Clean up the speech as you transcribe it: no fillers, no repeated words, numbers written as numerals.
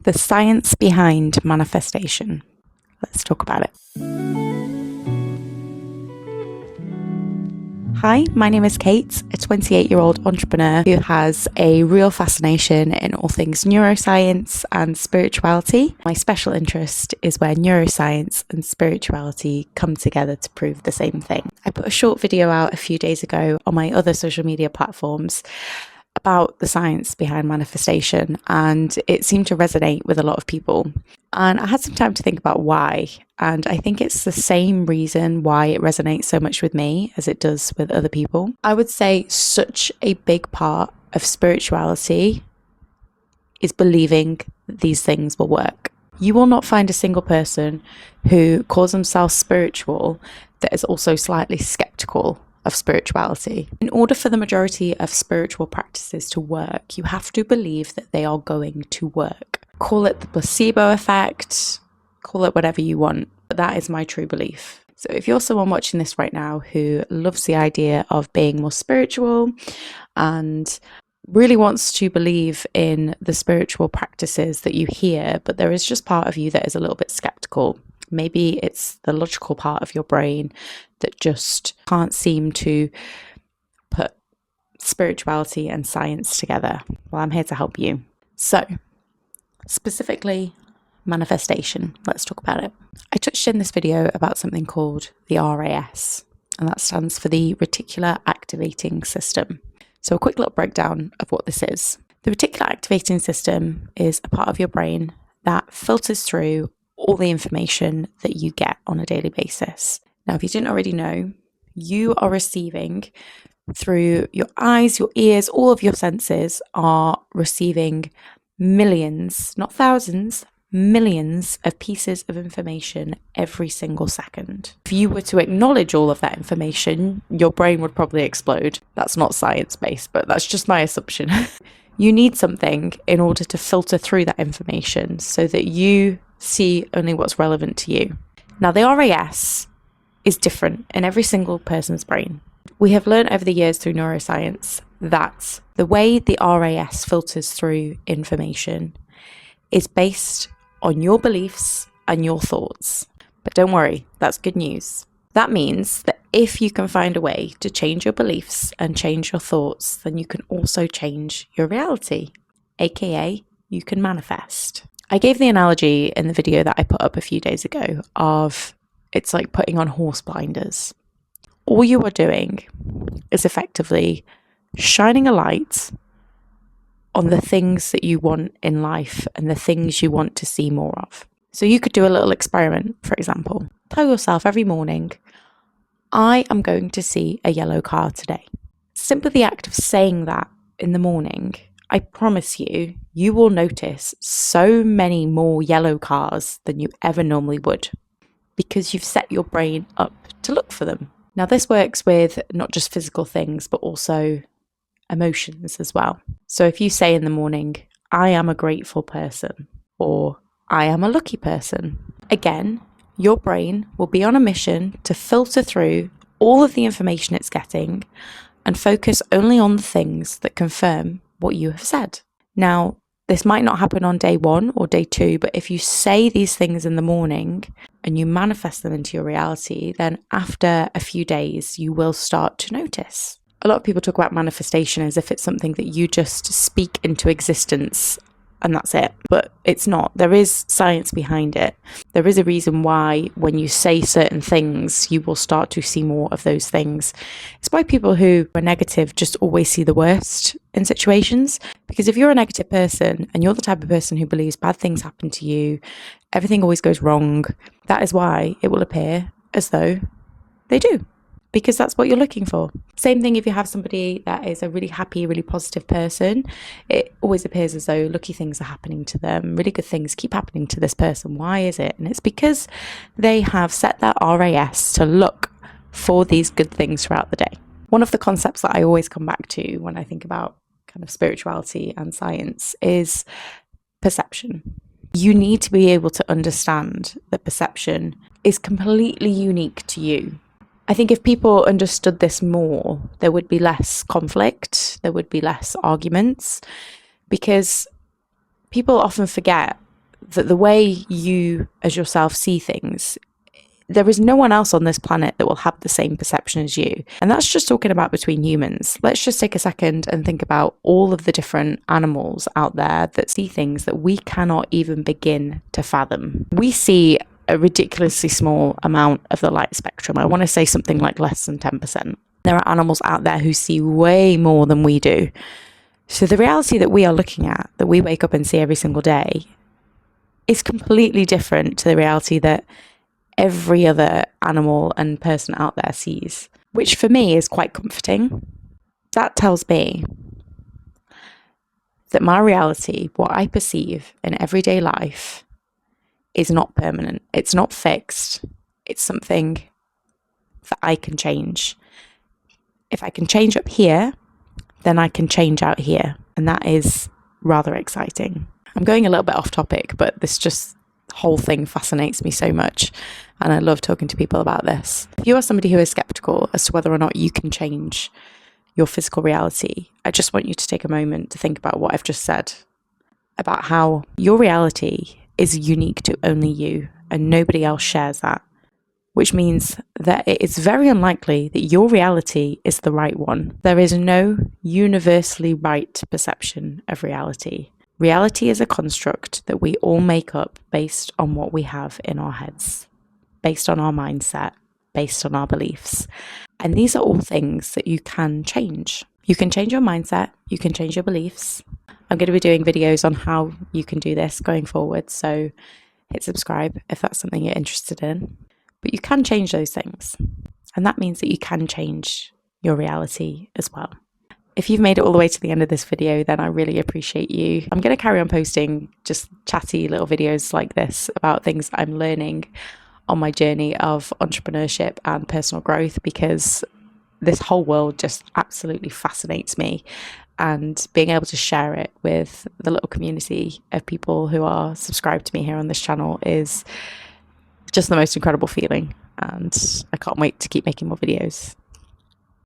The science behind manifestation. Let's talk about it. Hi, my name is Kate, a 28-year-old entrepreneur who has a real fascination in all things neuroscience and spirituality. My special interest is where neuroscience and spirituality come together to prove the same thing. I put a short video out a few days ago on my other social media platforms about the science behind manifestation, and it seemed to resonate with a lot of people. And I had some time to think about why, and I think it's the same reason why it resonates so much with me as it does with other people. I would say such a big part of spirituality is believing that these things will work. You will not find a single person who calls themselves spiritual that is also slightly skeptical of spirituality. In order for the majority of spiritual practices to work, you have to believe that they are going to work. Call it the placebo effect, call it whatever you want, but that is my true belief. So if you're someone watching this right now who loves the idea of being more spiritual and really wants to believe in the spiritual practices that you hear, but there is just part of you that is a little bit skeptical. Maybe it's the logical part of your brain that just can't seem to put spirituality and science together. Well, I'm here to help you. So, specifically, manifestation. Let's talk about it. I touched in this video about something called the RAS, and that stands for the Reticular Activating System. So, a quick little breakdown of what this is. The reticular activating system is a part of your brain that filters through all the information that you get on a daily basis. Now, if you didn't already know, you are receiving through your eyes, your ears, all of your senses are receiving millions, not thousands, millions of pieces of information every single second. If you were to acknowledge all of that information, your brain would probably explode. That's not science-based, but that's just my assumption. You need something in order to filter through that information so that you see only what's relevant to you. Now, the RAS is different in every single person's brain. We have learned over the years through neuroscience that the way the RAS filters through information is based on your beliefs and your thoughts. But don't worry, that's good news. That means that if you can find a way to change your beliefs and change your thoughts, then you can also change your reality, aka you can manifest. I gave the analogy in the video that I put up a few days ago of it's like putting on horse blinders. All you are doing is effectively shining a light on the things that you want in life and the things you want to see more of. So you could do a little experiment, for example. Tell yourself every morning, I am going to see a yellow car today. Simply the act of saying that in the morning, I promise you, you will notice so many more yellow cars than you ever normally would because you've set your brain up to look for them. Now, this works with not just physical things, but also emotions as well. So if you say in the morning, I am a grateful person, or I am a lucky person, again, your brain will be on a mission to filter through all of the information it's getting and focus only on the things that confirm what you have said. Now, this might not happen on day 1 or day 2, but if you say these things in the morning and you manifest them into your reality, then after a few days, you will start to notice. A lot of people talk about manifestation as if it's something that you just speak into existence and that's it. But it's not. There is science behind it. There is a reason why when you say certain things, you will start to see more of those things. It's why people who are negative just always see the worst in situations. Because if you're a negative person and you're the type of person who believes bad things happen to you, everything always goes wrong, that is why it will appear as though they do. Because that's what you're looking for. Same thing if you have somebody that is a really happy, really positive person, it always appears as though lucky things are happening to them, really good things keep happening to this person. Why is it? And it's because they have set that RAS to look for these good things throughout the day. One of the concepts that I always come back to when I think about kind of spirituality and science is perception. You need to be able to understand that perception is completely unique to you. I think if people understood this more, there would be less conflict, there would be less arguments, because people often forget that the way you as yourself see things, there is no one else on this planet that will have the same perception as you. And that's just talking about between humans. Let's just take a second and think about all of the different animals out there that see things that we cannot even begin to fathom. We see a ridiculously small amount of the light spectrum. I want to say something like less than 10%. There are animals out there who see way more than we do. So the reality that we are looking at, that we wake up and see every single day, is completely different to the reality that every other animal and person out there sees, which for me is quite comforting. That tells me that my reality, what I perceive in everyday life, is not permanent. It's not fixed. It's something that I can change. If I can change up here, then I can change out here. And that is rather exciting. I'm going a little bit off topic, but this whole thing fascinates me so much, and I love talking to people about this. If you are somebody who is skeptical as to whether or not you can change your physical reality, I just want you to take a moment to think about what I've just said about how your reality is unique to only you and nobody else shares that, which means that it is very unlikely that your reality is the right one. There is no universally right perception of reality. Reality is a construct that we all make up based on what we have in our heads, based on our mindset, based on our beliefs. And these are all things that you can change. You can change your mindset, you can change your beliefs. I'm going to be doing videos on how you can do this going forward, so hit subscribe if that's something you're interested in. But you can change those things, and that means that you can change your reality as well. If you've made it all the way to the end of this video, then I really appreciate you. I'm going to carry on posting just chatty little videos like this about things I'm learning on my journey of entrepreneurship and personal growth, because this whole world just absolutely fascinates me, and being able to share it with the little community of people who are subscribed to me here on this channel is just the most incredible feeling, and I can't wait to keep making more videos.